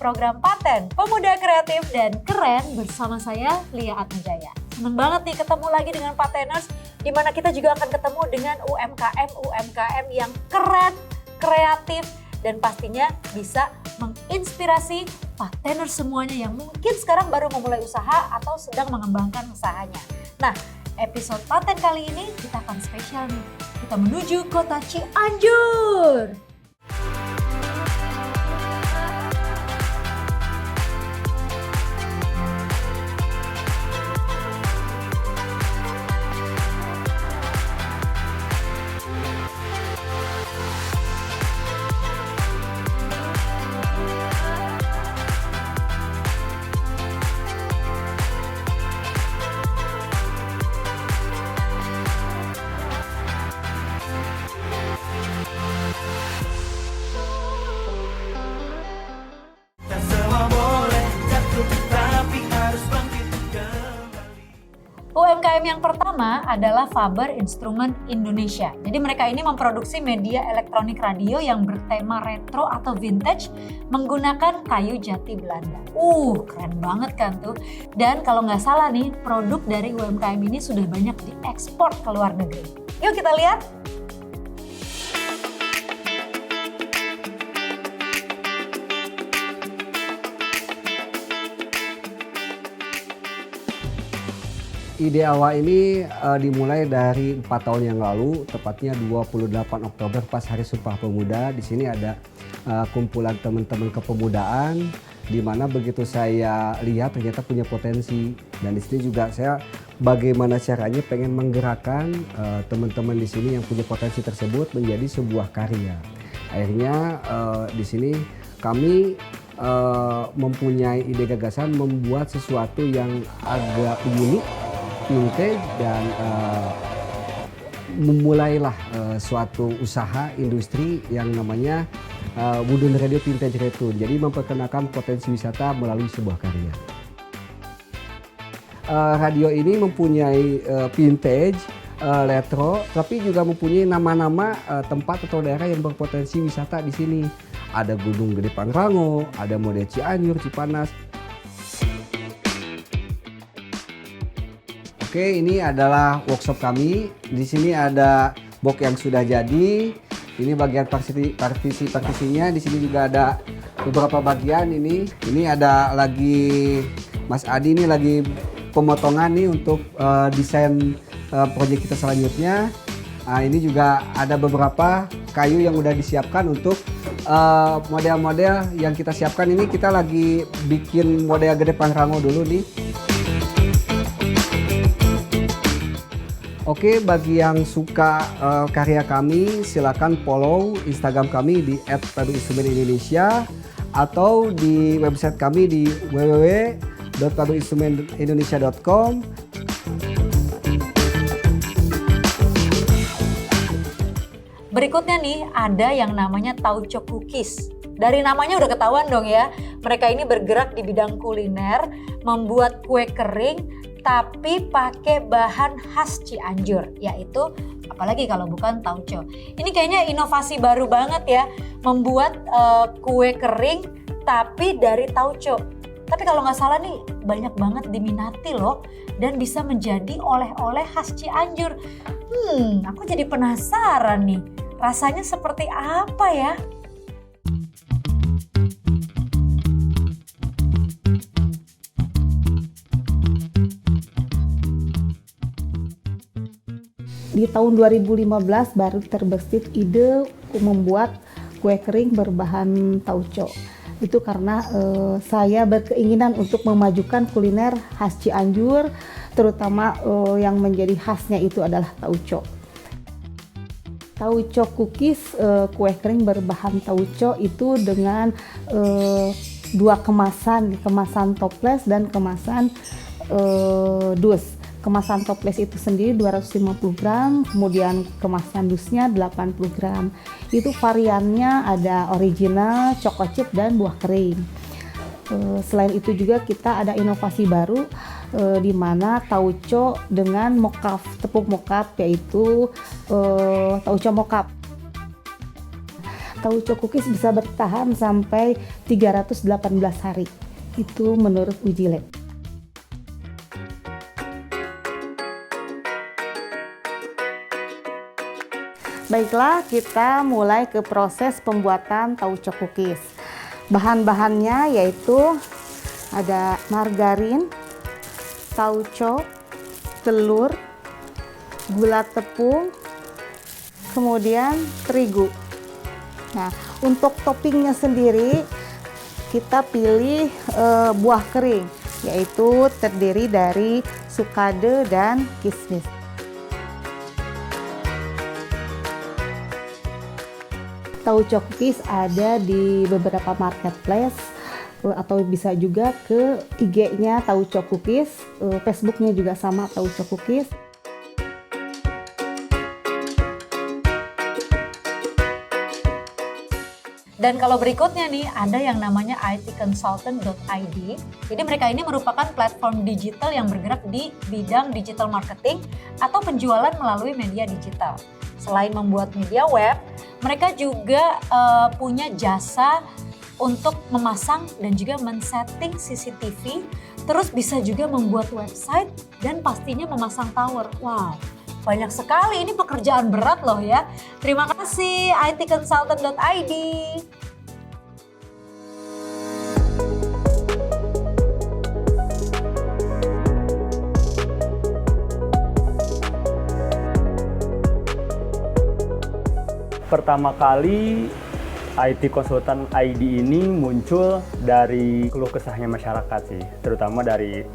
program Paten Pemuda Kreatif dan Keren bersama saya Lia Atmajaya. Senang banget nih ketemu lagi dengan Pateners, di mana kita juga akan ketemu dengan UMKM yang keren, kreatif, dan pastinya bisa menginspirasi Pateners semuanya yang mungkin sekarang baru memulai usaha atau sedang mengembangkan usahanya. Nah, episode Paten kali ini kita akan spesial nih. Kita menuju kota Cianjur. UMKM yang pertama adalah Faber Instrument Indonesia. Jadi mereka ini memproduksi media elektronik radio yang bertema retro atau vintage menggunakan kayu jati Belanda. Keren banget kan tuh. Dan kalau nggak salah nih, produk dari UMKM ini sudah banyak diekspor ke luar negeri. Yuk kita lihat. Ide awal ini dimulai dari 4 tahun yang lalu, tepatnya 28 Oktober pas Hari Sumpah Pemuda. Di sini ada kumpulan teman-teman kepemudaan, di mana begitu saya lihat ternyata punya potensi. Dan di sini juga saya bagaimana caranya pengen menggerakkan teman-teman di sini yang punya potensi tersebut menjadi sebuah karya. Akhirnya di sini kami mempunyai ide gagasan membuat sesuatu yang agak unik, vintage, dan memulailah suatu usaha industri yang namanya Wooden Radio Vintage Return. Jadi memperkenalkan potensi wisata melalui sebuah karya. Radio ini mempunyai vintage, retro, tapi juga mempunyai nama-nama tempat atau daerah yang berpotensi wisata di sini. Ada Gunung Gede Pangrango, ada model Cianjur, Cipanas. Oke, ini adalah workshop kami. Di sini ada box yang sudah jadi. Ini bagian partisinya. Di sini juga ada beberapa bagian ini. Ini ada lagi Mas Adi ini lagi pemotongan nih untuk desain proyek kita selanjutnya. Nah, ini juga ada beberapa kayu yang udah disiapkan untuk model-model yang kita siapkan. Ini kita lagi bikin model Gede Pangrango dulu nih. Oke, bagi yang suka karya kami, silakan follow Instagram kami di @paduinstrumenindonesia atau di website kami di www.paduinstrumenindonesia.com. Berikutnya nih, ada yang namanya Tauco Cookies. Dari namanya udah ketahuan dong ya, mereka ini bergerak di bidang kuliner, membuat kue kering, tapi pakai bahan khas Cianjur, yaitu apalagi kalau bukan tauco. Ini kayaknya inovasi baru banget ya, membuat kue kering tapi dari tauco. Tapi kalau nggak salah nih banyak banget diminati loh, dan bisa menjadi oleh-oleh khas Cianjur. Aku jadi penasaran nih, rasanya seperti apa ya? Di tahun 2015 baru terbesit ide membuat kue kering berbahan tauco. Itu karena saya berkeinginan untuk memajukan kuliner khas Cianjur, terutama yang menjadi khasnya itu adalah tauco. Tauco cookies, kue kering berbahan tauco itu dengan 2 kemasan toples dan kemasan dus. Kemasan toples itu sendiri 250 gram, kemudian kemasan dusnya 80 gram. Itu variannya ada original, choco chip, dan buah kering. Selain itu juga kita ada inovasi baru di mana tauco dengan mocaf, tepung mocaf, yaitu tauco mocaf. tauco cookies bisa bertahan sampai 318 hari. Itu menurut uji lab. Baiklah, kita mulai ke proses pembuatan tauco cookies. Bahan-bahannya yaitu ada margarin, tauco, telur, gula tepung, kemudian terigu. Nah, untuk toppingnya sendiri kita pilih buah kering, yaitu terdiri dari sukade dan kismis. Tauco cookies ada di beberapa marketplace atau bisa juga ke IG-nya Tauco Cookies, Facebook-nya juga sama Tauco Cookies. Dan kalau berikutnya nih, ada yang namanya itconsultant.id. Jadi mereka ini merupakan platform digital yang bergerak di bidang digital marketing atau penjualan melalui media digital. Selain membuat media web, mereka juga punya jasa untuk memasang dan juga men-setting CCTV, terus bisa juga membuat website dan pastinya memasang tower. Wow, banyak sekali, ini pekerjaan berat loh ya. Terima kasih itconsultant.id. Pertama kali IT Konsultan ID ini muncul dari keluh kesahnya masyarakat sih, terutama dari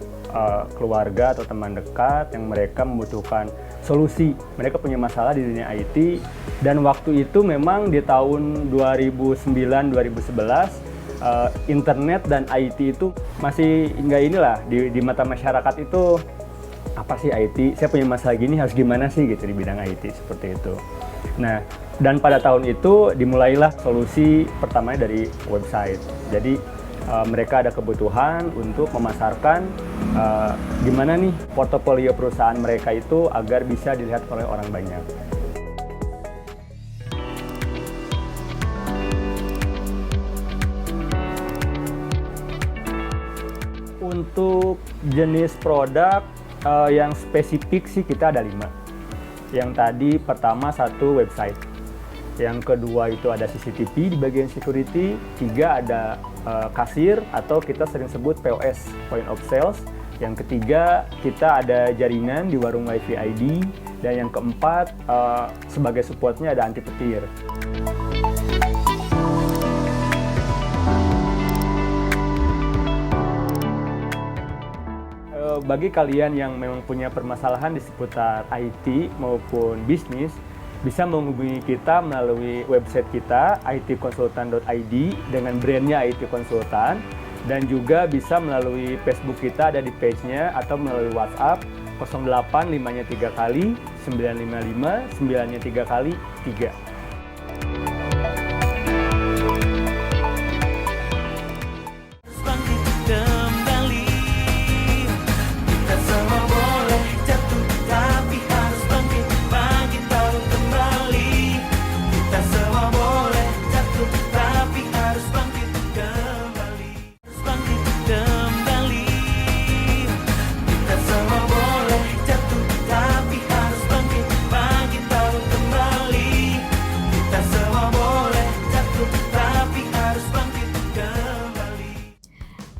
keluarga atau teman dekat yang mereka membutuhkan solusi. Mereka punya masalah di dunia IT, dan waktu itu memang di tahun 2009-2011 internet dan IT itu masih nggak inilah di mata masyarakat itu, apa sih IT? Saya punya masalah gini, harus gimana sih gitu di bidang IT, seperti itu. Nah, dan pada tahun itu dimulailah solusi pertamanya dari website. Jadi mereka ada kebutuhan untuk memasarkan gimana nih portofolio perusahaan mereka itu agar bisa dilihat oleh orang banyak. Untuk jenis produk yang spesifik sih kita ada 5. Yang tadi pertama satu website, yang kedua itu ada CCTV di bagian security, 3 ada kasir atau kita sering sebut POS, point of sales, yang ketiga kita ada jaringan di warung WiFi ID, dan yang keempat sebagai supportnya ada anti petir. Bagi kalian yang memang punya permasalahan di seputar IT maupun bisnis, bisa menghubungi kita melalui website kita itconsultant.id dengan brandnya IT Konsultan, dan juga bisa melalui Facebook kita, ada di page-nya, atau melalui WhatsApp 08 5-nya 3 kali 955 9-nya 3 kali 3.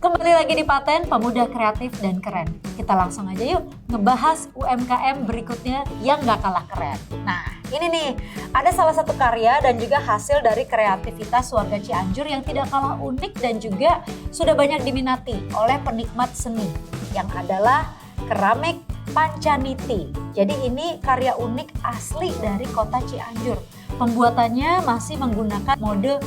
Kembali lagi di Paten, Pemuda Kreatif dan Keren. Kita langsung aja yuk ngebahas UMKM berikutnya yang gak kalah keren. Nah, ini nih, ada salah satu karya dan juga hasil dari kreativitas warga Cianjur yang tidak kalah unik dan juga sudah banyak diminati oleh penikmat seni, yang adalah keramik Pancaniti. Jadi ini karya unik asli dari kota Cianjur. Pembuatannya masih menggunakan mode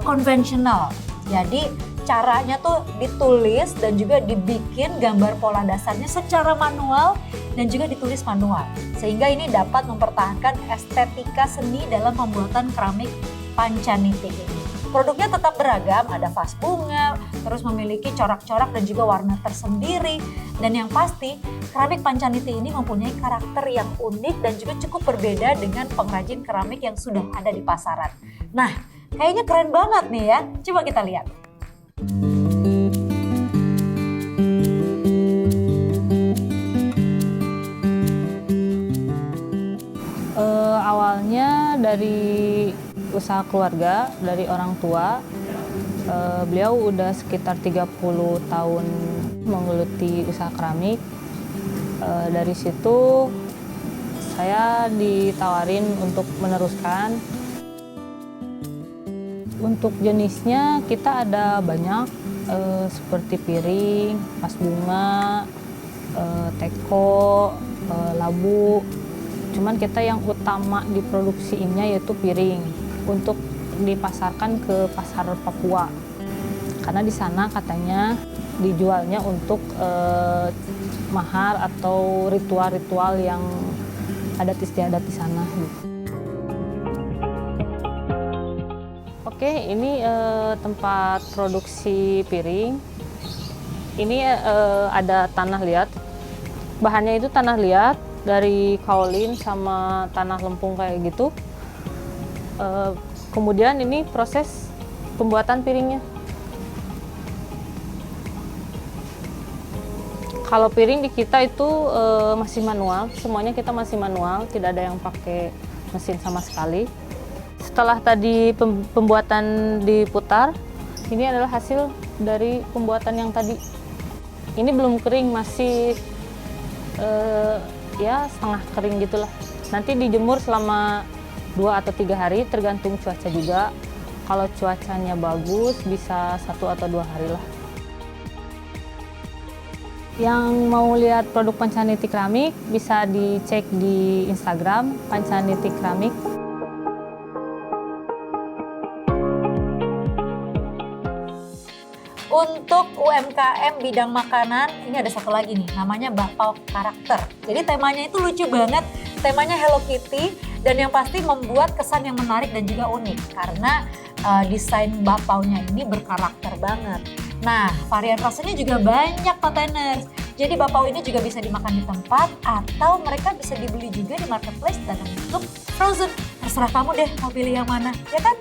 konvensional. Jadi caranya tuh ditulis dan juga dibikin gambar pola dasarnya secara manual dan juga ditulis manual. Sehingga ini dapat mempertahankan estetika seni dalam pembuatan keramik Pancaniti ini. Produknya tetap beragam, ada vas bunga, terus memiliki corak-corak dan juga warna tersendiri. Dan yang pasti, keramik Pancaniti ini mempunyai karakter yang unik dan juga cukup berbeda dengan pengrajin keramik yang sudah ada di pasaran. Nah, Kayaknya keren banget nih ya. Coba kita lihat. Awalnya dari usaha keluarga, dari orang tua. Beliau udah sekitar 30 tahun menggeluti usaha keramik. Dari situ saya ditawarin untuk meneruskan. Untuk jenisnya kita ada banyak, seperti piring, vas bunga, teko, labu. Cuman kita yang utama diproduksinya yaitu piring untuk dipasarkan ke pasar Papua. Karena di sana katanya dijualnya untuk mahar atau ritual-ritual yang adat istiadat di sana gitu. Oke, ini tempat produksi piring. Ini ada tanah liat. Bahannya itu tanah liat dari kaolin sama tanah lempung kayak gitu. Kemudian ini proses pembuatan piringnya. Kalau piring di kita itu masih manual, semuanya kita masih manual, tidak ada yang pakai mesin sama sekali. Setelah tadi pembuatan diputar, ini adalah hasil dari pembuatan yang tadi. Ini belum kering, masih ya setengah kering gitulah. Nanti dijemur selama 2 atau 3 hari, tergantung cuaca juga. Kalau cuacanya bagus bisa 1 atau 2 hari lah. Yang mau lihat produk Pancaniti Keramik bisa dicek di Instagram Pancaniti Keramik. Untuk UMKM bidang makanan, ini ada satu lagi nih, namanya Bapau Karakter. Jadi temanya itu lucu banget, temanya Hello Kitty, dan yang pasti membuat kesan yang menarik dan juga unik. Karena desain bapaunya ini berkarakter banget. Nah, varian rasanya juga banyak Pateners. Jadi bapau ini juga bisa dimakan di tempat, atau mereka bisa dibeli juga di marketplace dan untuk frozen. Terserah kamu deh mau pilih yang mana, ya kan?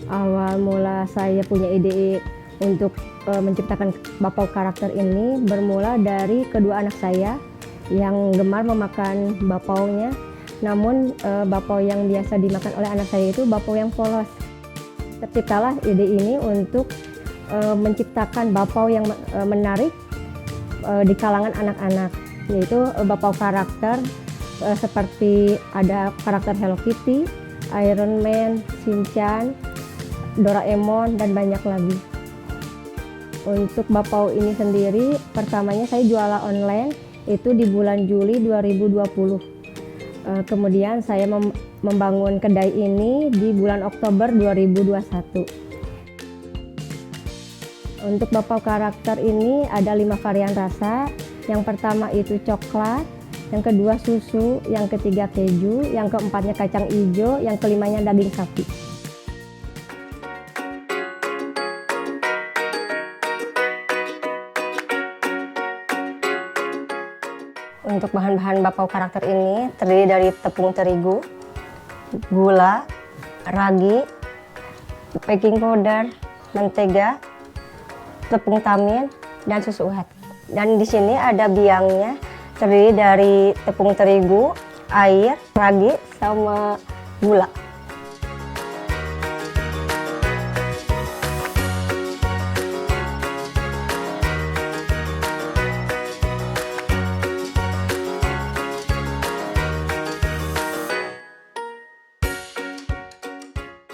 Awal mula saya punya ide untuk menciptakan Bapau Karakter ini bermula dari kedua anak saya yang gemar memakan bapaunya. Namun bapau yang biasa dimakan oleh anak saya itu bapau yang polos. Terciptalah ide ini untuk menciptakan bapau yang menarik di kalangan anak-anak, yaitu Bapau Karakter seperti ada karakter Hello Kitty, Iron Man, Shinchan, Doraemon, dan banyak lagi. Untuk bapau ini sendiri, pertamanya saya jualan online itu di bulan Juli 2020. Kemudian saya membangun kedai ini di bulan Oktober 2021. Untuk Bapau Karakter ini ada 5 varian rasa. Yang pertama itu coklat, yang kedua susu, yang ketiga keju, yang keempatnya kacang hijau, yang kelimanya daging sapi. Untuk bahan-bahan Bapau Karakter ini terdiri dari tepung terigu, gula, ragi, baking powder, mentega, tepung tamin, dan susu uhat. Dan di sini ada biangnya terdiri dari tepung terigu, air, ragi, sama gula.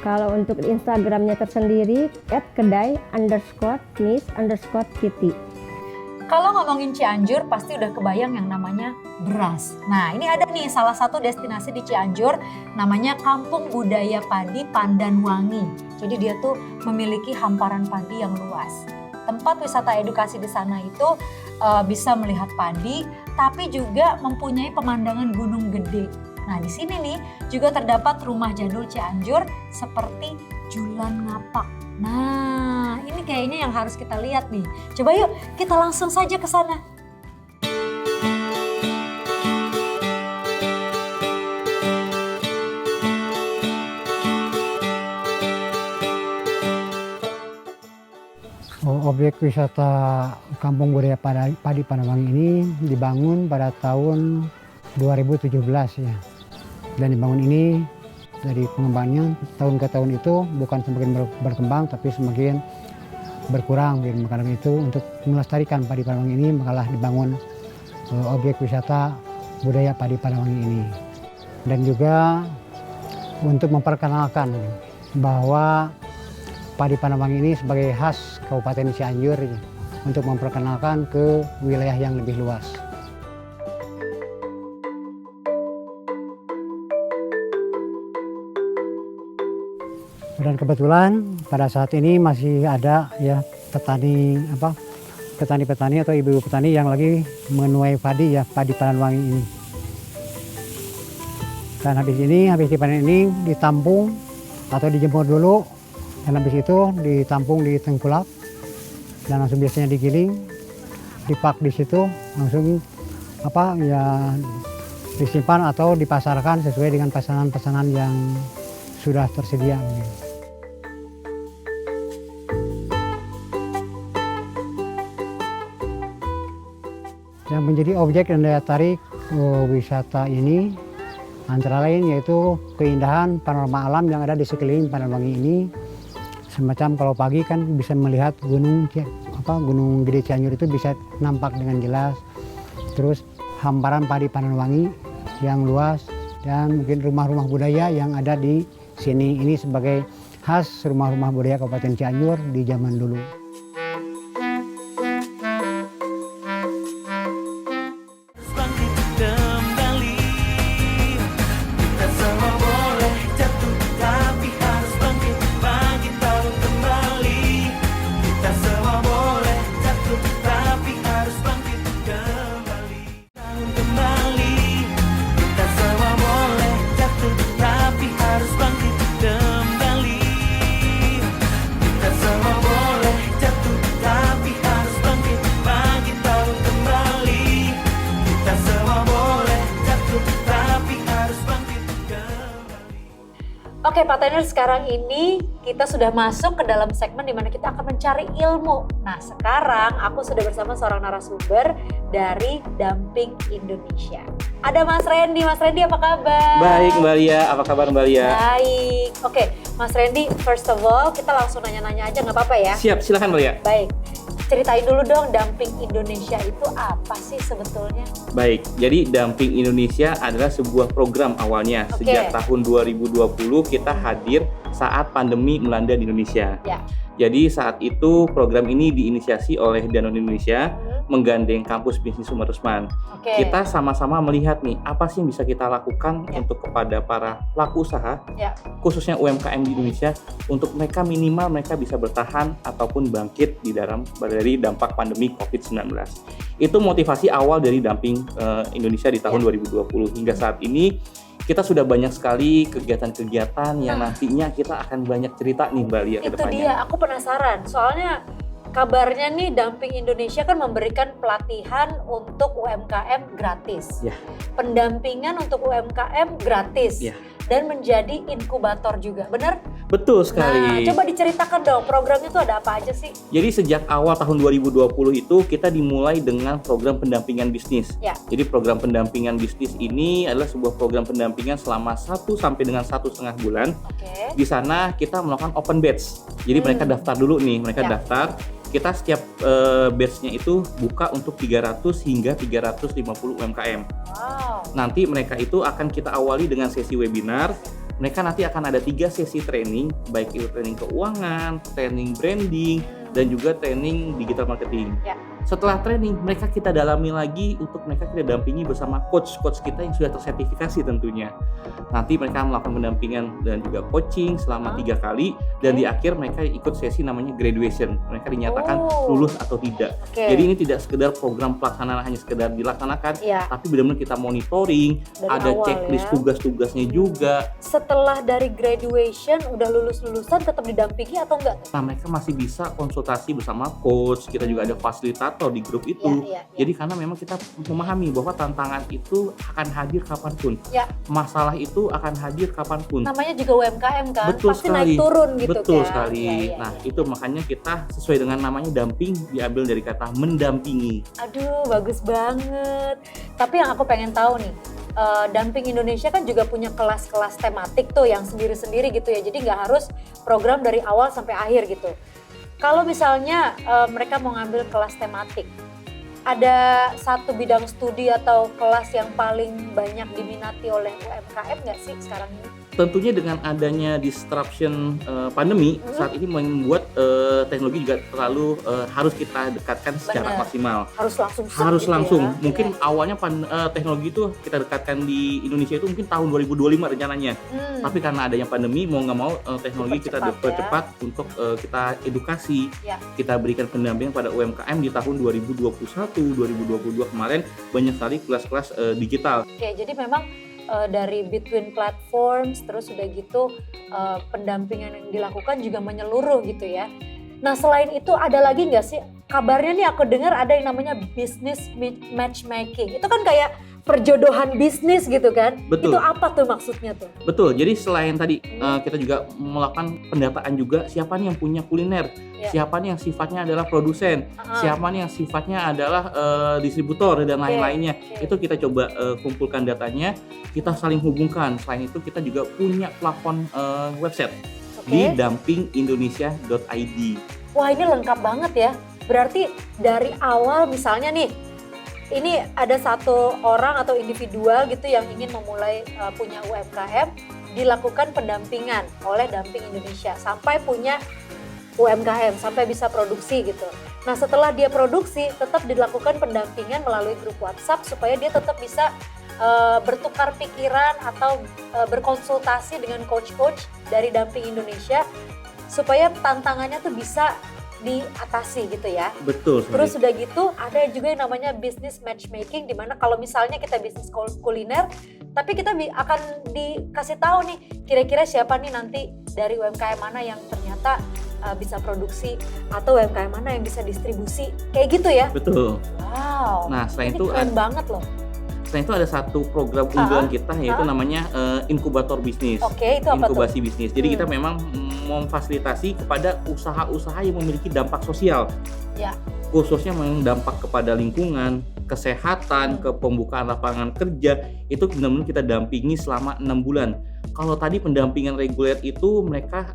Kalau untuk Instagramnya tersendiri @kedai_miss_kitty. Kalau ngomongin Cianjur pasti udah kebayang yang namanya beras. Nah, ini ada nih salah satu destinasi di Cianjur namanya Kampung Budaya Padi Pandanwangi. Jadi dia tuh memiliki hamparan padi yang luas. Tempat wisata edukasi di sana itu bisa melihat padi, tapi juga mempunyai pemandangan gunung gede. Nah, di sini nih juga terdapat rumah jadul Cianjur seperti Julan Ngapak. Nah, ini kayaknya yang harus kita lihat nih. Coba yuk kita langsung saja ke sana. Objek wisata Kampung Budaya Padi Panewangi ini dibangun pada tahun 2017 ya. Dan dibangun ini dari pengembangannya tahun ke tahun itu bukan semakin berkembang tapi semakin berkurang. Karena itu untuk melestarikan Padi Panewangi ini makalah dibangun objek wisata budaya Padi Panewangi ini. Dan juga untuk memperkenalkan bahwa Padi Panewangi ini sebagai khas Kabupaten Cianjur untuk memperkenalkan ke wilayah yang lebih luas. Dan kebetulan pada saat ini masih ada ya petani-petani atau ibu petani yang lagi menuai padi ya Padi Panewangi ini. Dan habis dipanen ini ditampung atau dijemur dulu. Dan habis itu ditampung di tengkulak dan langsung biasanya digiling, dipak di situ, langsung disimpan atau dipasarkan sesuai dengan pesanan-pesanan yang sudah tersedia. Yang menjadi objek dan daya tarik wisata ini antara lain yaitu keindahan panorama alam yang ada di sekeliling Panewangi ini. Semacam kalau pagi kan bisa melihat Gunung Gede Cianjur itu bisa nampak dengan jelas. Terus hamparan Padi Panewangi yang luas dan mungkin rumah-rumah budaya yang ada di sini ini sebagai khas rumah-rumah budaya Kabupaten Cianjur di zaman dulu. Oke Pak Tenir, sekarang ini kita sudah masuk ke dalam segmen di mana kita akan mencari ilmu. Nah sekarang aku sudah bersama seorang narasumber dari Dumping Indonesia. Ada Mas Randy. Mas Randy apa kabar? Baik Mbak Lia, apa kabar Mbak Lia? Baik. Oke Mas Randy, first of all kita langsung nanya-nanya aja nggak apa-apa ya? Siap, silakan Mbak Lia. Baik. Ceritain dulu dong Dumping Indonesia itu apa sih sebetulnya? Baik, jadi Dumping Indonesia adalah sebuah program awalnya. Oke. Sejak tahun 2020 kita hadir saat pandemi melanda di Indonesia. Ya. Jadi saat itu program ini diinisiasi oleh Danone Indonesia menggandeng kampus bisnis Umar Usman. Oke. Kita sama-sama melihat nih apa sih yang bisa kita lakukan untuk kepada para pelaku usaha, khususnya UMKM di Indonesia, untuk mereka minimal mereka bisa bertahan ataupun bangkit dari dampak pandemi COVID-19. Itu motivasi awal dari Dumping Indonesia di tahun 2020 hingga saat ini. Kita sudah banyak sekali kegiatan-kegiatan yang nantinya kita akan banyak cerita nih Mbak Lia ke depannya. Itu dia, aku penasaran. Soalnya kabarnya nih Dumping Indonesia kan memberikan pelatihan untuk UMKM gratis. Ya. Pendampingan untuk UMKM gratis. Ya. Dan menjadi inkubator juga, benar? Betul sekali. Nah, coba diceritakan dong programnya itu ada apa aja sih? Jadi sejak awal tahun 2020 itu kita dimulai dengan program pendampingan bisnis. Ya. Jadi program pendampingan bisnis ini adalah sebuah program pendampingan selama 1 sampai dengan 1,5 bulan. Oke. Di sana kita melakukan open batch. Jadi mereka daftar dulu nih, mereka daftar. Kita setiap batch-nya itu buka untuk 300 hingga 350 UMKM. Wow. Nanti mereka itu akan kita awali dengan sesi webinar. Mereka nanti akan ada 3 sesi training, baik itu training keuangan, training branding, dan juga training digital marketing. Ya. Setelah training, mereka kita dalami lagi untuk mereka kita dampingi bersama coach kita yang sudah tersertifikasi tentunya. Nanti mereka melakukan pendampingan dan juga coaching selama 3 kali, dan di akhir mereka ikut sesi namanya graduation. Mereka dinyatakan lulus atau tidak. Jadi ini tidak sekedar program pelaksanaan hanya sekedar dilaksanakan, tapi benar-benar kita monitoring, dari ada checklist tugas-tugasnya juga. Setelah dari graduation udah lulusan tetap didampingi atau enggak? Nah, mereka masih bisa konsultasi bersama coach. Kita juga ada fasilitator di grup itu. Jadi karena memang kita memahami bahwa tantangan itu akan hadir kapanpun. Masalah itu akan hadir kapanpun. Namanya juga UMKM kan, betul pasti sekali. naik turun gitu. Betul kan. sekali. Nah, itu makanya kita sesuai dengan namanya damping, diambil dari kata mendampingi. Aduh, bagus banget. Tapi yang aku pengen tahu nih, Damping Indonesia kan juga punya kelas-kelas tematik tuh yang sendiri-sendiri gitu ya. Jadi nggak harus program dari awal sampai akhir gitu. Kalau misalnya mereka mau ngambil kelas tematik, ada satu bidang studi atau kelas yang paling banyak diminati oleh UMKM nggak sih sekarang ini? Tentunya dengan adanya disruption pandemi saat ini membuat teknologi juga terlalu harus kita dekatkan secara maksimal. Harus langsung. Ya? Mungkin awalnya teknologi itu kita dekatkan di Indonesia itu mungkin tahun 2025 rencananya. Tapi karena adanya pandemi mau nggak mau teknologi kita percepat untuk kita edukasi. Kita berikan pendampingan pada UMKM di tahun 2021, 2022 kemarin banyak sekali kelas-kelas digital. Oke, jadi memang dari between platforms, terus udah gitu pendampingan yang dilakukan juga menyeluruh gitu ya. Nah selain itu ada lagi nggak sih, kabarnya nih aku dengar ada yang namanya business matchmaking. Itu kan kayak perjodohan bisnis gitu kan? Betul. Itu apa tuh maksudnya tuh? Betul, jadi selain tadi kita juga melakukan pendataan juga siapa nih yang punya kuliner, siapa nih yang sifatnya adalah produsen, siapa nih yang sifatnya adalah distributor dan lain-lainnya. Itu kita coba kumpulkan datanya, kita saling hubungkan. Selain itu kita juga punya platform website di dampingindonesia.id. Wah ini lengkap banget ya, berarti dari awal misalnya nih, ini ada satu orang atau individual gitu yang ingin memulai punya UMKM, dilakukan pendampingan oleh Damping Indonesia sampai punya UMKM, sampai bisa produksi gitu. Nah setelah dia produksi, tetap dilakukan pendampingan melalui grup WhatsApp supaya dia tetap bisa bertukar pikiran atau berkonsultasi dengan coach-coach dari Damping Indonesia supaya tantangannya tuh bisa diatasi gitu ya. Betul. Terus sudah gitu ada juga yang namanya business matchmaking, di mana kalau misalnya kita bisnis kuliner, tapi kita akan dikasih tahu nih kira-kira siapa nih nanti dari UMKM mana yang ternyata bisa produksi atau UMKM mana yang bisa distribusi, kayak gitu ya. Betul. Wow. Nah selain itu keren banget loh. Selain itu ada satu program unggulan kita yaitu namanya inkubator bisnis. Oke, itu apa inkubasi tuh? Bisnis. Jadi kita memang memfasilitasi kepada usaha-usaha yang memiliki dampak sosial. Ya. Khususnya memang dampak kepada lingkungan, kesehatan, ke pembukaan lapangan kerja, itu benar-benar kita dampingi selama 6 bulan. Kalau tadi pendampingan reguler itu mereka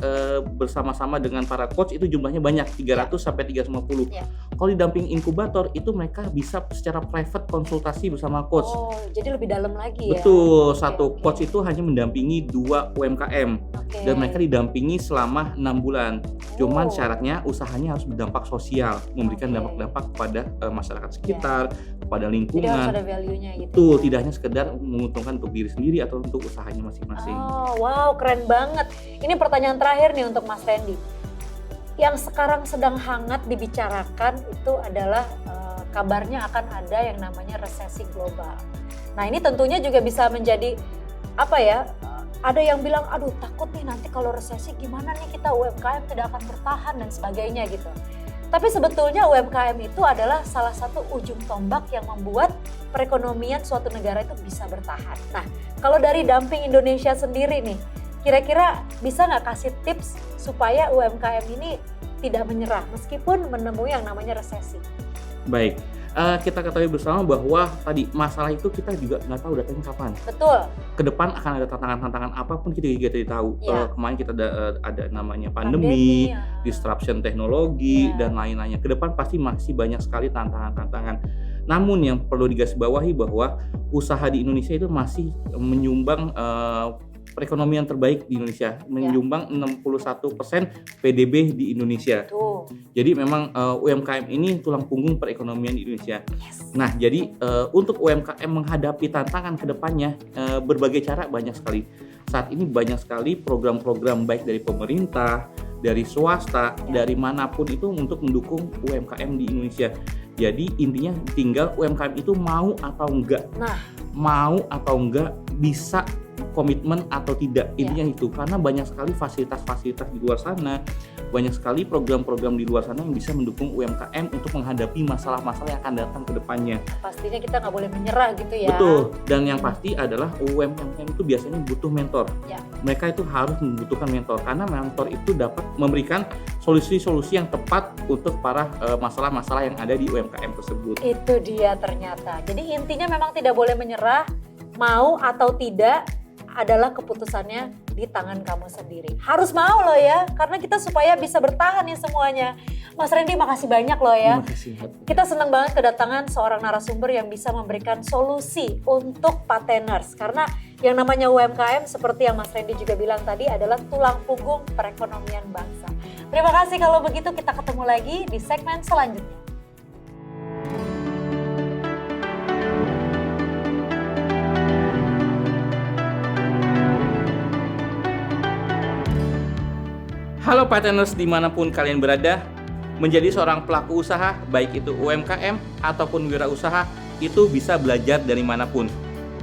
bersama-sama dengan para coach itu jumlahnya banyak, 300 sampai 350. Kalau didamping inkubator itu mereka bisa secara private konsultasi bersama coach. Oh, jadi lebih dalam lagi ya. Betul, satu coach itu hanya mendampingi 2 UMKM dan mereka didampingi selama 6 bulan. Cuman syaratnya usahanya harus berdampak sosial, memberikan dampak-dampak kepada masyarakat sekitar, kepada lingkungan. Jadi harus ada value-nya gitu. Betul, tidak hanya sekedar menguntungkan untuk diri sendiri atau untuk usahanya masing-masing. Oh, wow, keren banget. Ini pertanyaan terakhir nih untuk Mas Randy. Yang sekarang sedang hangat dibicarakan itu adalah kabarnya akan ada yang namanya resesi global. Nah, ini tentunya juga bisa menjadi apa ya? Ada yang bilang, aduh takut nih nanti kalau resesi gimana nih kita UMKM tidak akan bertahan dan sebagainya gitu. Tapi sebetulnya UMKM itu adalah salah satu ujung tombak yang membuat perekonomian suatu negara itu bisa bertahan. Nah, kalau dari Damping Indonesia sendiri nih, kira-kira bisa nggak kasih tips supaya UMKM ini tidak menyerah meskipun menemui yang namanya resesi? Baik, kita ketahui bersama bahwa tadi masalah itu kita juga nggak tahu datangnya kapan. Betul. Ke depan akan ada tantangan-tantangan apapun kita juga tidak tahu. Kemarin kita ada namanya pandemi, disruption teknologi dan lain-lainnya. Ke depan pasti masih banyak sekali tantangan-tantangan. Namun yang perlu digarisbawahi bahwa usaha di Indonesia itu masih menyumbang perekonomian terbaik di Indonesia, menyumbang 61% PDB di Indonesia. Jadi memang UMKM ini tulang punggung perekonomian di Indonesia. Nah, jadi untuk UMKM menghadapi tantangan ke depannya berbagai cara banyak sekali. Saat ini banyak sekali program-program baik dari pemerintah, dari swasta, dari manapun itu untuk mendukung UMKM di Indonesia. Jadi intinya tinggal UMKM itu mau atau enggak. Mau atau enggak, bisa komitmen atau tidak, intinya itu. Karena banyak sekali fasilitas-fasilitas di luar sana, banyak sekali program-program di luar sana yang bisa mendukung UMKM untuk menghadapi masalah-masalah yang akan datang ke depannya. Pastinya kita nggak boleh menyerah gitu ya. Betul, dan yang pasti adalah UMKM itu biasanya butuh mentor. Ya. Mereka itu harus membutuhkan mentor, karena mentor itu dapat memberikan solusi-solusi yang tepat untuk para masalah-masalah yang ada di UMKM tersebut. Itu dia ternyata. Jadi intinya memang tidak boleh menyerah, mau atau tidak adalah keputusannya di tangan kamu sendiri. Harus mau loh ya, karena kita supaya bisa bertahan nih semuanya. Mas Randy, makasih banyak loh ya. Kita senang banget kedatangan seorang narasumber yang bisa memberikan solusi untuk pateners. Karena yang namanya UMKM seperti yang Mas Randy juga bilang tadi adalah tulang punggung perekonomian bangsa. Terima kasih, kalau begitu kita ketemu lagi di segmen selanjutnya. Halo pateners dimanapun kalian berada, menjadi seorang pelaku usaha, baik itu UMKM ataupun wirausaha, itu bisa belajar dari manapun.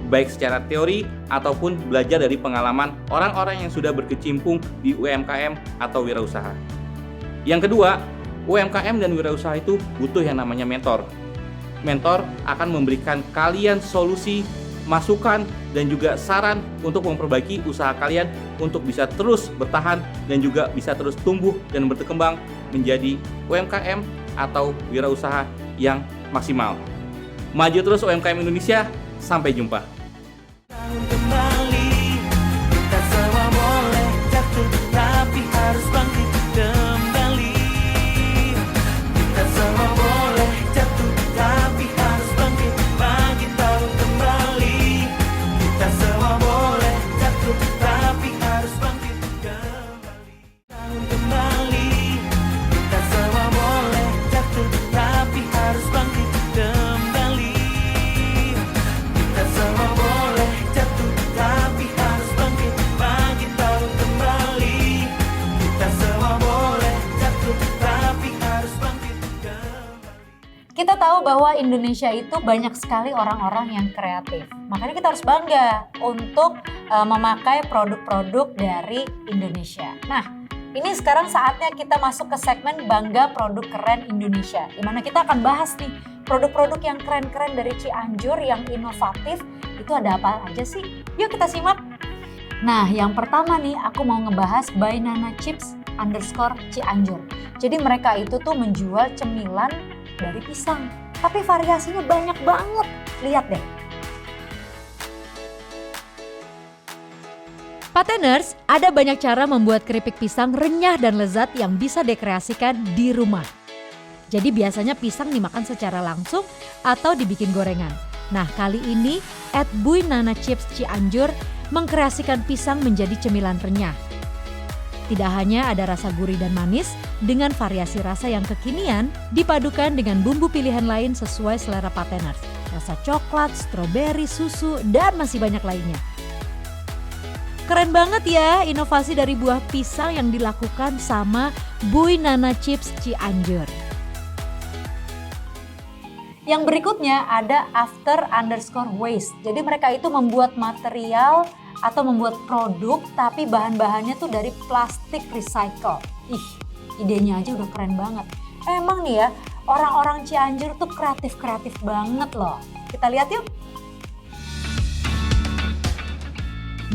Baik secara teori ataupun belajar dari pengalaman orang-orang yang sudah berkecimpung di UMKM atau wirausaha. Yang kedua, UMKM dan wirausaha itu butuh yang namanya mentor. Mentor akan memberikan kalian solusi, masukan, dan juga saran untuk memperbaiki usaha kalian untuk bisa terus bertahan dan juga bisa terus tumbuh dan berkembang menjadi UMKM atau wirausaha yang maksimal. Maju terus UMKM Indonesia, sampai jumpa. Kita tahu bahwa Indonesia itu banyak sekali orang-orang yang kreatif. Makanya kita harus bangga untuk memakai produk-produk dari Indonesia. Nah, ini sekarang saatnya kita masuk ke segmen Bangga Produk Keren Indonesia. Di mana kita akan bahas nih produk-produk yang keren-keren dari Cianjur yang inovatif. Itu ada apa aja sih? Yuk kita simak. Nah, yang pertama nih aku mau ngebahas Banana Chips _Cianjur. Jadi mereka itu tuh menjual cemilan dari pisang, tapi variasinya banyak banget. Lihat deh. Pateners, ada banyak cara membuat keripik pisang renyah dan lezat yang bisa dikreasikan di rumah. Jadi biasanya pisang dimakan secara langsung atau dibikin gorengan. Nah, kali ini @Banana Chips Cianjur mengkreasikan pisang menjadi cemilan renyah. Tidak hanya ada rasa gurih dan manis, dengan variasi rasa yang kekinian dipadukan dengan bumbu pilihan lain sesuai selera pateners. Rasa coklat, stroberi, susu, dan masih banyak lainnya. Keren banget ya inovasi dari buah pisang yang dilakukan sama Banana Chips Cianjur. Yang berikutnya ada After_Waste. Jadi mereka itu membuat material atau membuat produk tapi bahan-bahannya tuh dari plastik recycle. Ih, idenya aja udah keren banget. Emang nih ya, orang-orang Cianjur tuh kreatif-kreatif banget loh. Kita lihat yuk.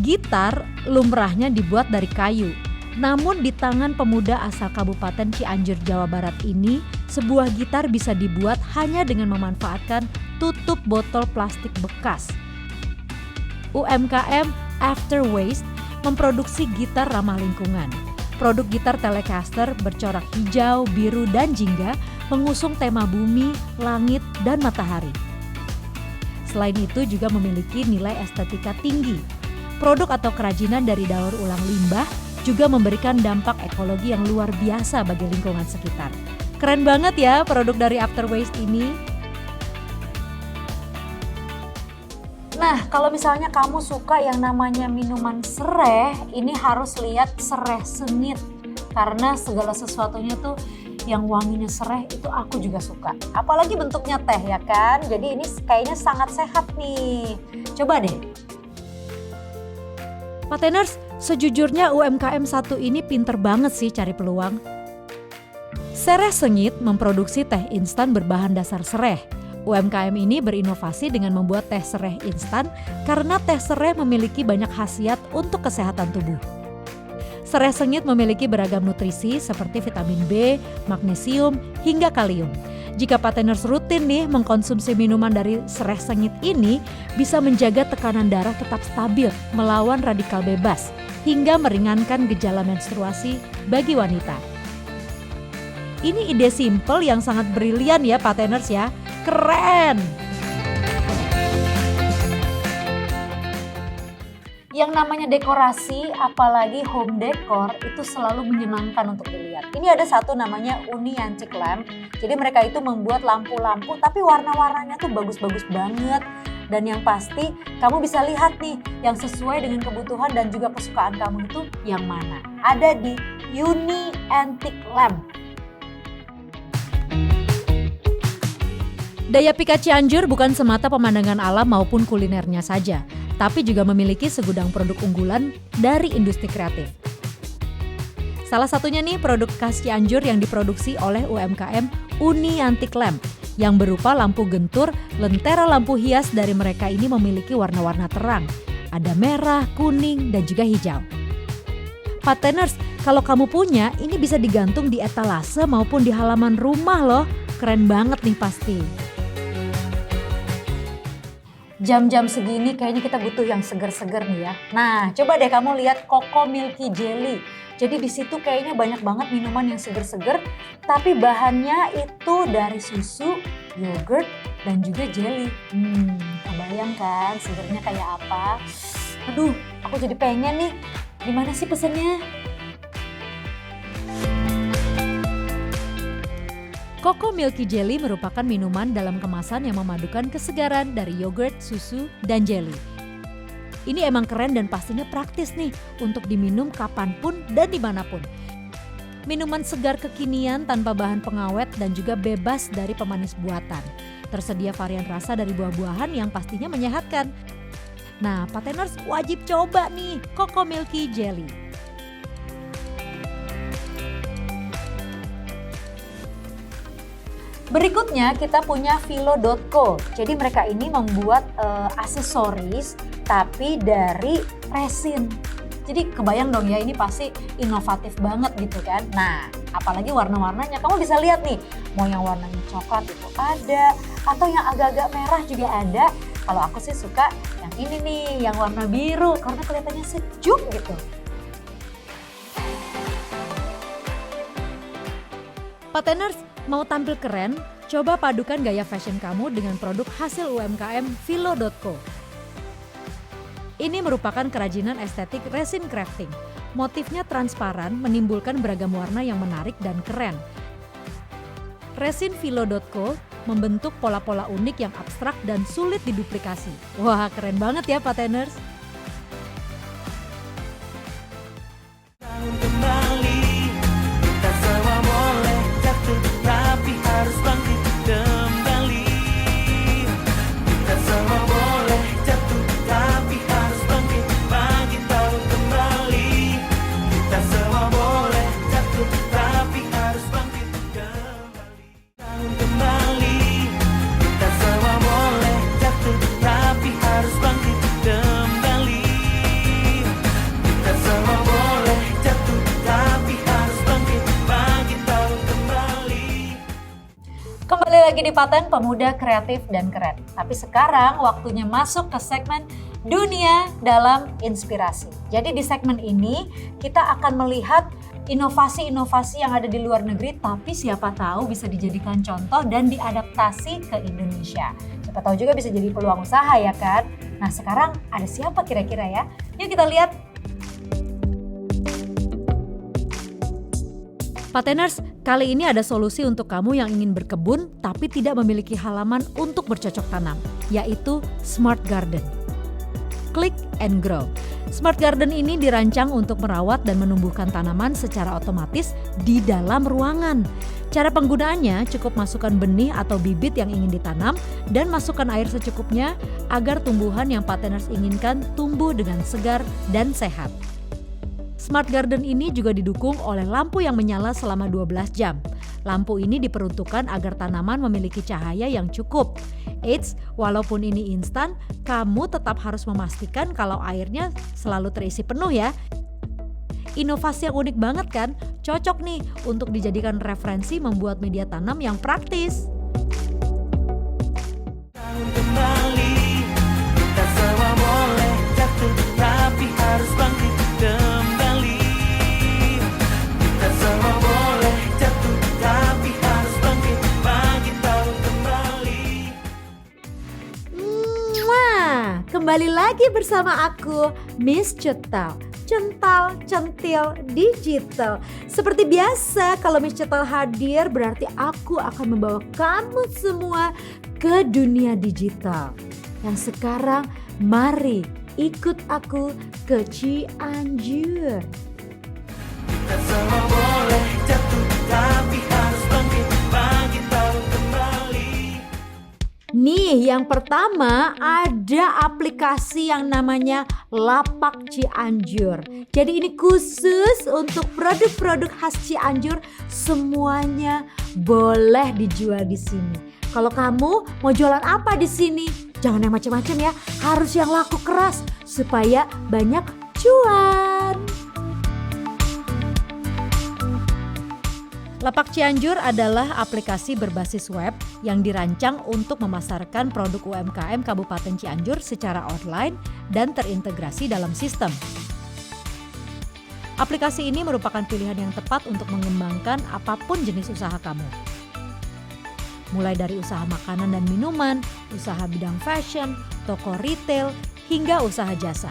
Gitar lumrahnya dibuat dari kayu. Namun di tangan pemuda asal Kabupaten Cianjur, Jawa Barat ini, sebuah gitar bisa dibuat hanya dengan memanfaatkan tutup botol plastik bekas. UMKM After_Waste memproduksi gitar ramah lingkungan. Produk gitar Telecaster bercorak hijau, biru, dan jingga mengusung tema bumi, langit, dan matahari. Selain itu juga memiliki nilai estetika tinggi. Produk atau kerajinan dari daur ulang limbah juga memberikan dampak ekologi yang luar biasa bagi lingkungan sekitar. Keren banget ya produk dari After Waste ini. Nah, kalau misalnya kamu suka yang namanya minuman sereh, ini harus lihat sereh sengit. Karena segala sesuatunya tuh yang wanginya sereh itu aku juga suka. Apalagi bentuknya teh ya kan. Jadi ini kayaknya sangat sehat nih. Coba deh. Pateners, sejujurnya UMKM satu ini pinter banget sih cari peluang. Sereh Sengit memproduksi teh instan berbahan dasar sereh. UMKM ini berinovasi dengan membuat teh sereh instan karena teh sereh memiliki banyak khasiat untuk kesehatan tubuh. Sereh Sengit memiliki beragam nutrisi seperti vitamin B, magnesium, hingga kalium. Jika pateners rutin nih mengkonsumsi minuman dari Sereh Sengit ini, bisa menjaga tekanan darah tetap stabil, melawan radikal bebas, hingga meringankan gejala menstruasi bagi wanita. Ini ide simple yang sangat brilian ya pateners ya. Keren! Yang namanya dekorasi, apalagi home decor, itu selalu menyenangkan untuk dilihat. Ini ada satu namanya Uni Antique Lamp. Jadi mereka itu membuat lampu-lampu tapi warna-warnanya tuh bagus-bagus banget. Dan yang pasti kamu bisa lihat nih yang sesuai dengan kebutuhan dan juga kesukaan kamu itu yang mana. Ada di Uni Antique Lamp. Daya Pikat Cianjur bukan semata pemandangan alam maupun kulinernya saja, tapi juga memiliki segudang produk unggulan dari industri kreatif. Salah satunya nih produk khas Cianjur yang diproduksi oleh UMKM Uni Antique Lamp, yang berupa lampu gentur. Lentera lampu hias dari mereka ini memiliki warna-warna terang, ada merah, kuning, dan juga hijau. Pateners, kalau kamu punya, ini bisa digantung di etalase maupun di halaman rumah loh. Keren banget nih pasti. Jam-jam segini kayaknya kita butuh yang seger-seger nih ya. Nah, coba deh kamu lihat Coco Milky Jelly. Jadi di situ kayaknya banyak banget minuman yang seger-seger, tapi bahannya itu dari susu, yogurt, dan juga jelly. Kebayang kan segernya kayak apa? Aduh, aku jadi pengen nih. Gimana sih pesennya? Coco Milky Jelly merupakan minuman dalam kemasan yang memadukan kesegaran dari yogurt, susu, dan jelly. Ini emang keren dan pastinya praktis nih untuk diminum kapanpun dan dimanapun. Minuman segar kekinian tanpa bahan pengawet dan juga bebas dari pemanis buatan. Tersedia varian rasa dari buah-buahan yang pastinya menyehatkan. Nah, pateners wajib coba nih Coco Milky Jelly. Berikutnya kita punya Philo.co. Jadi mereka ini membuat aksesoris tapi dari resin. Jadi kebayang dong ya, ini pasti inovatif banget gitu kan. Nah, apalagi warna-warnanya kamu bisa lihat nih. Mau yang warnanya coklat itu ada, atau yang agak-agak merah juga ada. Kalau aku sih suka yang ini nih, yang warna biru karena kelihatannya sejuk gitu. Pateners, mau tampil keren? Coba padukan gaya fashion kamu dengan produk hasil UMKM Philo.co. Ini merupakan kerajinan estetik resin crafting. Motifnya transparan, menimbulkan beragam warna yang menarik dan keren. Resin Philo.co membentuk pola-pola unik yang abstrak dan sulit diduplikasi. Wah, keren banget ya pateners. Kembali lagi di Paten Pemuda Kreatif dan Keren. Tapi sekarang waktunya masuk ke segmen Dunia dalam Inspirasi. Jadi di segmen ini kita akan melihat inovasi-inovasi yang ada di luar negeri, tapi siapa tahu bisa dijadikan contoh dan diadaptasi ke Indonesia. Siapa tahu juga bisa jadi peluang usaha ya kan? Nah sekarang ada siapa kira-kira ya? Yuk kita lihat. Pateners, kali ini ada solusi untuk kamu yang ingin berkebun tapi tidak memiliki halaman untuk bercocok tanam, yaitu Smart Garden. Click and Grow. Smart Garden ini dirancang untuk merawat dan menumbuhkan tanaman secara otomatis di dalam ruangan. Cara penggunaannya cukup masukkan benih atau bibit yang ingin ditanam dan masukkan air secukupnya agar tumbuhan yang Pateners inginkan tumbuh dengan segar dan sehat. Smart Garden ini juga didukung oleh lampu yang menyala selama 12 jam. Lampu ini diperuntukkan agar tanaman memiliki cahaya yang cukup. Eits, walaupun ini instan, kamu tetap harus memastikan kalau airnya selalu terisi penuh ya. Inovasi yang unik banget kan? Cocok nih untuk dijadikan referensi membuat media tanam yang praktis. Kembali, kita semua boleh jatuh, tapi harus bangkit kembali. Kita semua boleh jatuh, tapi harus bangkit tahun kembali. Kembali lagi bersama aku, Miss Cetal. Cental, centil, digital. Seperti biasa, kalau Miss Cetal hadir berarti aku akan membawa kamu semua ke dunia digital. Yang sekarang, mari ikut aku ke Cianjur. Kita semua boleh jatuh, tapi harus bangkit tahun kembali. Nih, yang pertama ada aplikasi yang namanya Lapak Cianjur. Jadi ini khusus untuk produk-produk khas Cianjur, semuanya boleh dijual di sini. Kalau kamu mau jualan apa di sini? Jangan yang macam-macam ya, harus yang laku keras supaya banyak cuan. Lapak Cianjur adalah aplikasi berbasis web yang dirancang untuk memasarkan produk UMKM Kabupaten Cianjur secara online dan terintegrasi dalam sistem. Aplikasi ini merupakan pilihan yang tepat untuk mengembangkan apapun jenis usaha kamu. Mulai dari usaha makanan dan minuman, usaha bidang fashion, toko retail, hingga usaha jasa.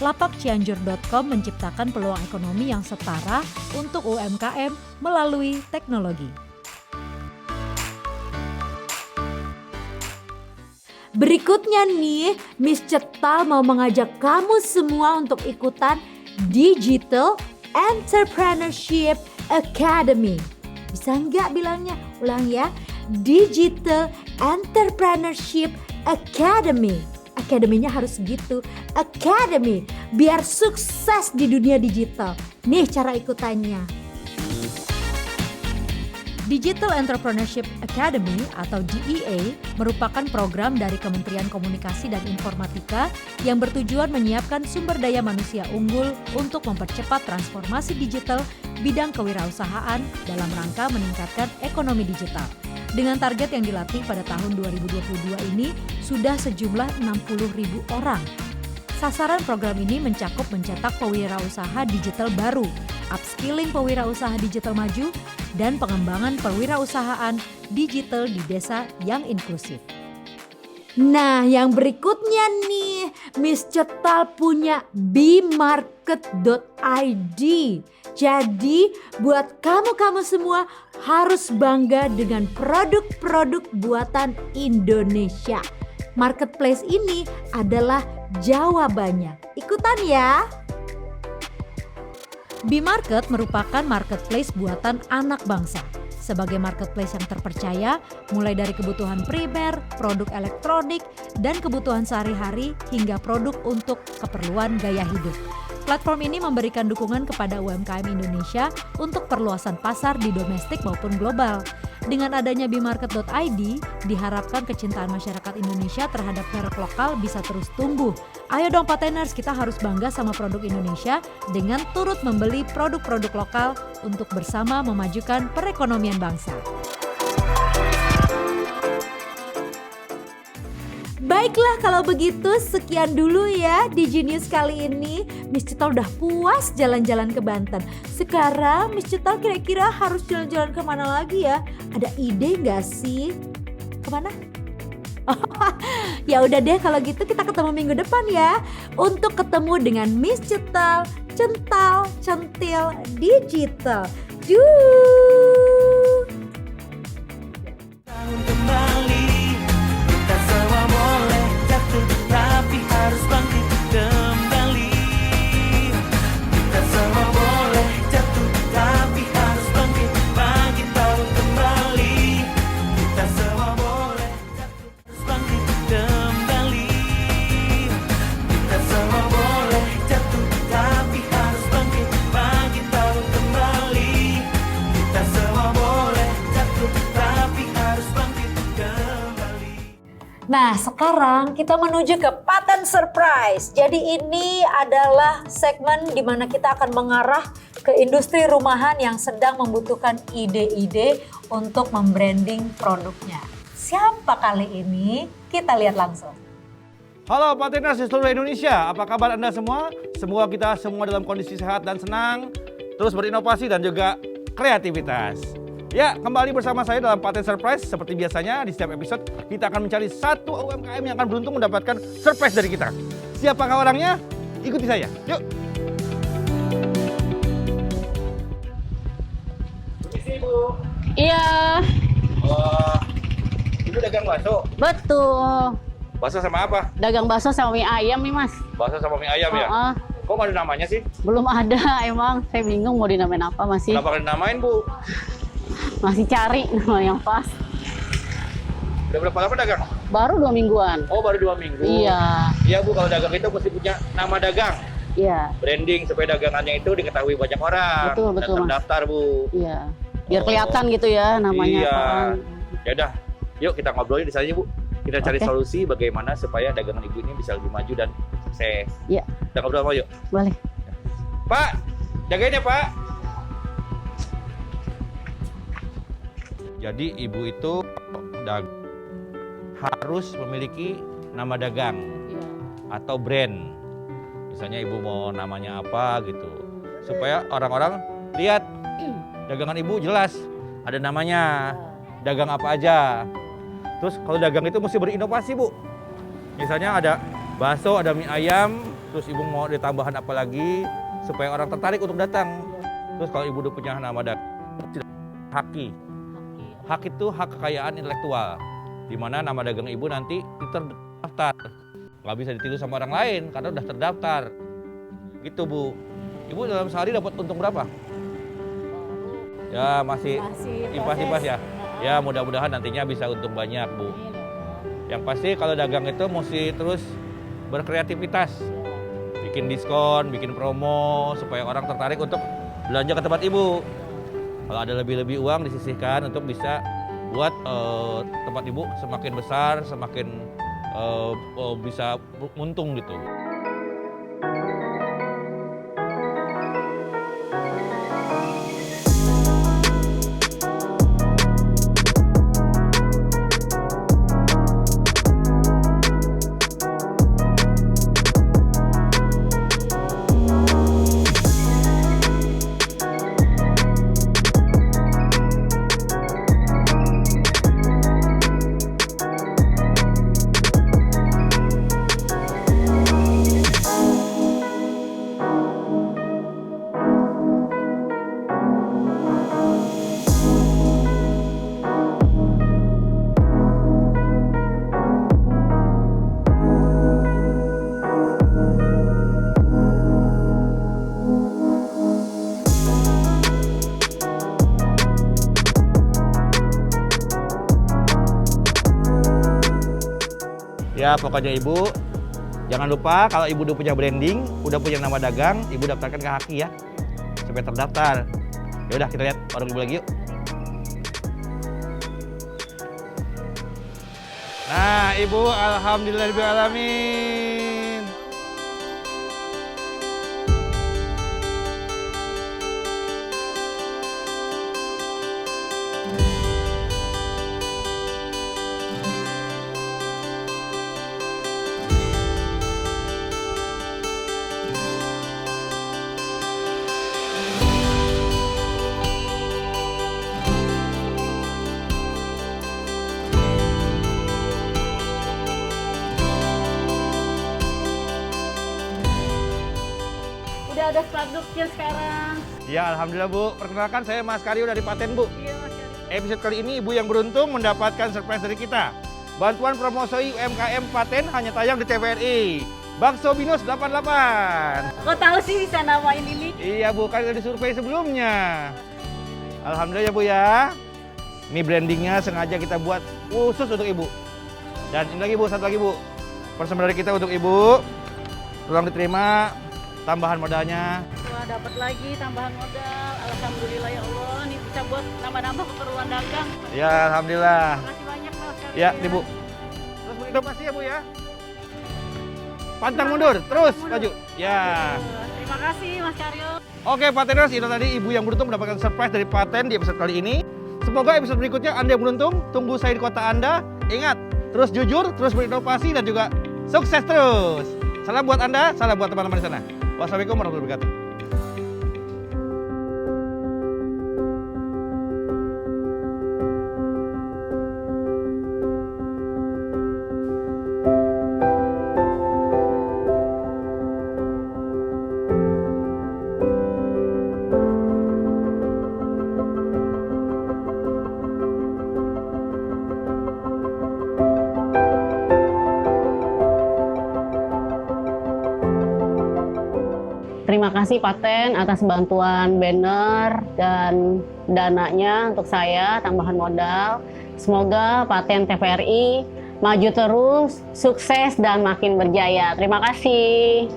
Lapakcianjur.com menciptakan peluang ekonomi yang setara untuk UMKM melalui teknologi. Berikutnya nih, Miss Cetal mau mengajak kamu semua untuk ikutan Digital Entrepreneurship Academy. Bisa nggak bilangnya? Ulang ya. Digital Entrepreneurship Academy. Akademinya harus gitu, Academy, biar sukses di dunia digital. Nih cara ikutannya. Digital Entrepreneurship Academy atau DEA merupakan program dari Kementerian Komunikasi dan Informatika yang bertujuan menyiapkan sumber daya manusia unggul untuk mempercepat transformasi digital bidang kewirausahaan dalam rangka meningkatkan ekonomi digital. Dengan target yang dilatih pada tahun 2022 ini sudah sejumlah 60.000 orang. Sasaran program ini mencakup mencetak pewirausaha digital baru, upskilling pewirausaha digital maju, dan pengembangan pewirausahaan digital di desa yang inklusif. Nah, yang berikutnya nih, Miss Cetal punya bmarket.id. Jadi, buat kamu-kamu semua harus bangga dengan produk-produk buatan Indonesia. Marketplace ini adalah jawabannya. Ikutan ya. Bmarket merupakan marketplace buatan anak bangsa. Sebagai marketplace yang terpercaya, mulai dari kebutuhan primer, produk elektronik, dan kebutuhan sehari-hari hingga produk untuk keperluan gaya hidup. Platform ini memberikan dukungan kepada UMKM Indonesia untuk perluasan pasar di domestik maupun global. Dengan adanya bmarket.id, diharapkan kecintaan masyarakat Indonesia terhadap merek lokal bisa terus tumbuh. Ayo dong Pateners, kita harus bangga sama produk Indonesia dengan turut membeli produk-produk lokal untuk bersama memajukan perekonomian bangsa. Baiklah kalau begitu, sekian dulu ya di Genius kali ini. Miss Cetal udah puas jalan-jalan ke Banten. Sekarang Miss Cetal kira-kira harus jalan-jalan kemana lagi ya? Ada ide gak sih? Kemana? Ya udah deh kalau gitu kita ketemu minggu depan ya. Untuk ketemu dengan Miss Cetal, cental, centil, digital. Tahun kembali, kita semua boleh jatuh, tapi harus bangkit kembali. Kita semua boleh jatuh, tapi harus bangkit tahun kembali. Kita semua boleh jatuh, harus bangkit kembali. Kita semua boleh jatuh, tapi harus bangkit tahun kembali. Kita semua boleh jatuh, tapi harus bangkit kembali. Nah, sekarang kita menuju ke patent surprise. Jadi ini adalah segmen di mana kita akan mengarah ke industri rumahan yang sedang membutuhkan ide-ide untuk membranding produknya. Siapa kali ini? Kita lihat langsung. Halo Pateners di seluruh Indonesia, apa kabar Anda semua? Semoga kita semua dalam kondisi sehat dan senang, terus berinovasi dan juga kreativitas. Ya, kembali bersama saya dalam Patent Surprise. Seperti biasanya di setiap episode kita akan mencari satu UMKM yang akan beruntung mendapatkan surprise dari kita. Siapakah orangnya? Ikuti saya, yuk! Permisi Bu. Iya, Ibu dagang bakso. betul. Bakso sama apa? Dagang bakso sama mie ayam nih mas. Bakso sama mie ayam ya? Heeh. Kok nggak ada namanya sih? Belum ada emang, saya bingung mau dinamain apa masih. Kenapa kalian namain Bu? Masih cari nama yang pas. Udah berapa lama dagang? Baru 2 mingguan. Oh, baru 2 minggu. Iya, Iya Bu, kalau dagang itu mesti punya nama dagang. iya, Branding supaya dagangannya itu diketahui banyak orang. Betul, Dan betul, Mas. terdaftar Bu. iya. Biar kelihatan gitu ya namanya Iya. apaan. Ya udah, yuk kita ngobrolin di sana Bu. Kita cari Oke. solusi bagaimana supaya dagangan ibu ini bisa lebih maju dan sukses. Iya. Kita ngobrol apa yuk? Boleh. Pak, jagain ya Pak. Jadi ibu itu harus memiliki nama dagang Iya. atau brand. Misalnya ibu mau namanya apa gitu. Supaya orang-orang lihat dagangan ibu jelas ada namanya. Dagang apa aja. Terus kalau dagang itu mesti berinovasi Bu. Misalnya ada bakso, ada mie ayam, terus ibu mau ditambahan apa lagi supaya orang tertarik untuk datang. Terus kalau ibu udah punya nama dagang, haki. Hak itu hak kekayaan intelektual, di mana nama dagang ibu nanti terdaftar. Nggak bisa ditiru sama orang lain karena udah terdaftar. Gitu Bu. Ibu dalam sehari dapat untung berapa? Ya masih impas-impas ya. Ya mudah-mudahan nantinya bisa untung banyak Bu. Yang pasti kalau dagang itu mesti terus berkreativitas. Bikin diskon, bikin promo supaya orang tertarik untuk belanja ke tempat ibu. Kalau ada lebih-lebih uang disisihkan untuk bisa buat tempat ibu semakin besar, semakin bisa untung gitu. Ya pokoknya ibu jangan lupa kalau ibu udah punya branding, udah punya nama dagang, ibu daftarkan ke Haki ya supaya terdaftar. Ya udah kita lihat warung ibu lagi yuk. Nah ibu, alhamdulillahirobbilalamin. ada produknya sekarang. Ya, alhamdulillah Bu. Perkenalkan saya Mas Karyo dari Paten Bu. Iya Mas Karyo. Episode kali ini ibu yang beruntung mendapatkan surprise dari kita. Bantuan promosi UMKM Paten hanya tayang di TVRI. Bakso Binus 88. Kok tahu sih bisa namain ini? Iya Bu, kan udah disurvei sebelumnya. Alhamdulillah ya Bu ya. Ini brandingnya sengaja kita buat khusus untuk ibu. Dan ini lagi Bu, satu lagi Bu. Persembahan dari kita untuk ibu. Tolong diterima tambahan modalnya. Wah, dapat lagi tambahan modal. Alhamdulillah ya Allah, ini bisa buat nambah-nambah keperluan dagang. Ya, alhamdulillah. Terima kasih banyak Mas Karyo. Ya, Ibu. Terus berinovasi ya Bu ya. Pantang mundur, terus maju. Ya. Terima kasih Mas Karyo. Oke, Pateners, itu tadi ibu yang beruntung mendapatkan surprise dari Paten di episode kali ini. Semoga episode berikutnya Anda yang beruntung. Tunggu saya di kota Anda. Ingat, terus jujur, terus berinovasi, dan juga sukses terus. Salam buat Anda, salam buat teman-teman di sana. Wassalamualaikum warahmatullahi wabarakatuh. Terima kasih Paten atas bantuan banner dan dananya untuk saya, tambahan modal. Semoga Paten TVRI maju terus, sukses dan makin berjaya. Terima kasih.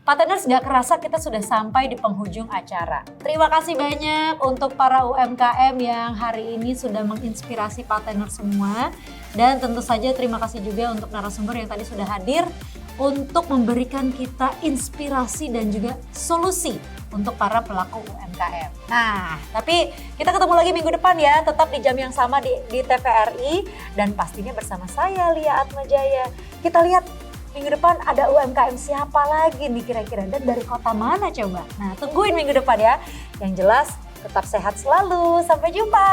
Pateners, nggak kerasa kita sudah sampai di penghujung acara. Terima kasih banyak untuk para UMKM yang hari ini sudah menginspirasi Pateners semua. Dan tentu saja terima kasih juga untuk narasumber yang tadi sudah hadir untuk memberikan kita inspirasi dan juga solusi untuk para pelaku UMKM. Nah, tapi kita ketemu lagi minggu depan ya, tetap di jam yang sama di TVRI dan pastinya bersama saya Lia Atmajaya. Kita lihat minggu depan ada UMKM siapa lagi nih kira-kira dan dari kota mana coba. Nah, tungguin minggu depan ya. Yang jelas tetap sehat selalu. Sampai jumpa.